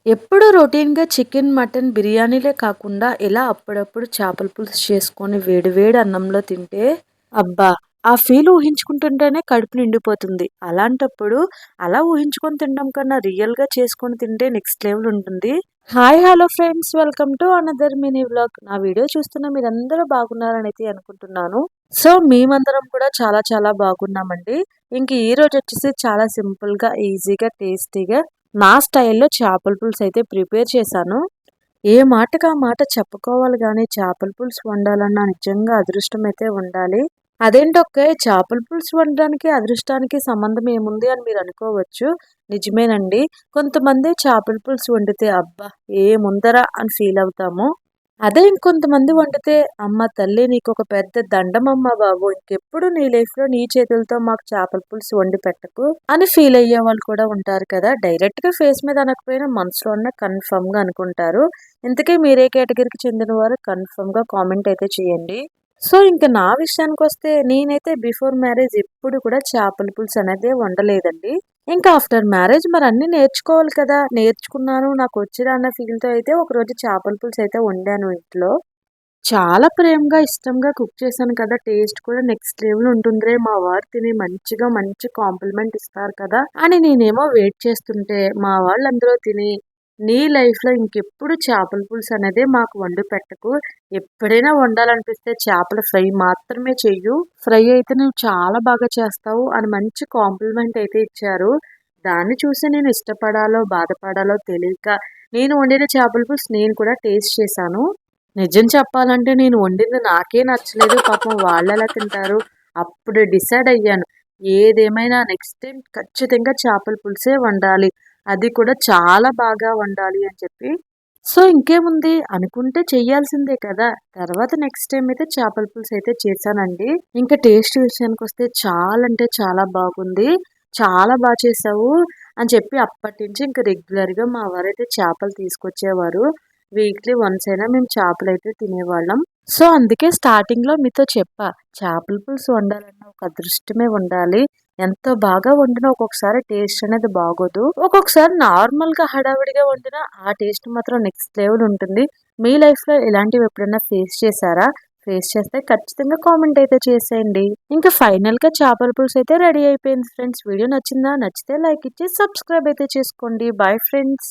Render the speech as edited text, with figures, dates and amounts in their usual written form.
ఎప్పుడు రొటీన్‌గా chicken, mutton, బిర్యానీలే కాకుండా ఇలా అప్పుడప్పుడు చేపల పులుసు చేసుకొని వేడి వేడి అన్నంలో తింటే అబ్బా! ఆ ఫీల్ ఊహించుకుంటుంటేనే కడుపు నిండిపోతుంది. అలాంటప్పుడు అలా ఊహించుకొని తినడం కన్నా రియల్‌గా చేసుకొని తింటే నెక్స్ట్ లెవెల్ ఉంటుంది. Hi! Hello friends! Welcome to another mini vlog. నా వీడియో చూస్తున్న మీరందరూ బాగున్నారనైతే అనుకుంటున్నాను. సో, మేమందరం కూడా చాలా చాలా బాగున్నామండి. ఇంక ఈరోజొచ్చేసి చాలా సింపుల్‌గా, ఈజీగా, టేస్టీగా నా స్టైల్‌లో చేపల పులుసయితే ప్రిపేర్ చేశాను. ఏ మాటకి ఆ మాట చెప్పుకోవాలి గానీ, చేపల పులుసు వండాలన్నా నిజంగా అదృష్టమైతే ఉండాలి. అదేంటొక్కే చేపల పులుసు వండడానికి, అదృష్టానికి సంబంధం ఏముంది అని మీరనుకోవచ్చు. నిజమేనండి. కొంతమంది చేపల పులుసు వండితే అబ్బా! ఏముందరా అని ఫీలవుతాము. అదే ఇంకొంతమంది వండితే, "అమ్మ తల్లి నీకొక పెద్ద దండమమ్మ బాబు! ఇంకెప్పుడు నీ లైఫ్‌లో నీ చేతులతో మాకు చేపల పులుసు వండి పెట్టకు" అని ఫీల్ అయ్యేవాళ్ళు కూడా ఉంటారు కదా! డైరెక్ట్‌గా ఫేస్ మీద అనకపోయినా మనసులో అన్న కన్ఫర్మ్‌గా అనుకుంటారు. ఇంతకీ మీరే కేటగిరీకి చెందినవారో కన్ఫర్మ్‌గా కామెంట్ అయితే చేయండి. సో, ఇంక నా విషయానికొస్తే నేనైతే బిఫోర్ మ్యారేజ్ ఎప్పుడు కూడా చేపల పులుసు అనేదే వండలేదండి. ఇంకా ఆఫ్టర్ మ్యారేజ్ మరన్నీ నేర్చుకోవాలి కదా! నేర్చుకున్నాను, నాకొచ్చురా అన్న ఫీల్‌తో అయితే ఒకరోజు చేపల పులుసయితే వండాను ఇంట్లో. చాలా ప్రేమగా, ఇష్టంగా కుక్ చేశాను కదా! టేస్ట్ కూడా నెక్స్ట్ లెవెల్ ఉంటుందిరే మా వారు తిని మంచిగా మంచి కాంప్లిమెంట్ ఇస్తారు కదా! అని నేనేమో వెయిట్ చేస్తుంటే, మా వాళ్ళందరూ తిని, "నీ లైఫ్‌లో ఇంకెప్పుడు చేపల పులుసు అనేదే మాకు వండి పెట్టకు. ఎప్పుడైనా వండాలనిపిస్తే చేపల ఫ్రై మాత్రమే చెయ్యు. ఫ్రై అయితే నువ్వు చాలా బాగా చేస్తావు" అని మంచి కాంప్లిమెంట్ అయితే ఇచ్చారు. దాన్ని చూసి నేను ఇష్టపడాలో, బాధపడాలో తెలియక, నేను వండిన చేపల పులుసు నేను కూడా టేస్ట్ చేశాను. నిజం చెప్పాలంటే నేను వండింది నాకే నచ్చలేదు. పాపం వాళ్ళెలా తింటారు? అప్పుడు డిసైడ్ అయ్యాను. ఏదేమైనా నెక్స్ట్ టైమ్ ఖచ్చితంగా చేపల పులుసే వండాలి. అది కూడా చాలా బాగా వండాలి అని చెప్పి. సో, ఇంకేముంది అనుకుంటే చెయ్యాల్సిందే కదా! తర్వాత నెక్స్ట్ టైమ్ అయితే చేపల పులుసు అయితే చేశానండి. ఇంకా టేస్ట్ విషయానికొస్తే చాలా అంటే చాలా బాగుంది. చాలా చేసావు అని చెప్పి అప్పటినుంచి ఇంక రెగ్యులర్‌గా మా వారైతే చేపలు తీసుకొచ్చేవారు. వీక్లీ వన్స్ అయినా మేము చేపలైతే తినేవాళ్ళం. సో, అందుకే స్టార్టింగ్‌లో మీతో చెప్పా. చేపల పులుసు వండాలన్నా ఒక అదృష్టమే ఉండాలి. ఎంత బాగా వండినా ఒక్కొక్కసారి టేస్ట్ అనేది బాగోదు. ఒక్కొక్కసారి నార్మల్‌గా హడావిడిగా వండినా ఆ టేస్ట్ మాత్రం నెక్స్ట్ లెవెల్ ఉంటుంది. మీ లైఫ్‌లో ఇలాంటివి ఎప్పుడైనా ఫేస్ చేశారా? ఫేస్ చేస్తే ఖచ్చితంగా కామెంట్ అయితే చేసేయండి. ఇంకా ఫైనల్‌గా చేపల పులుసు అయితే రెడీ అయిపోయింది ఫ్రెండ్స్. వీడియో నచ్చిందా? నచ్చితే లైక్ ఇచ్చి సబ్స్క్రైబ్ అయితే చేసుకోండి. Bye friends.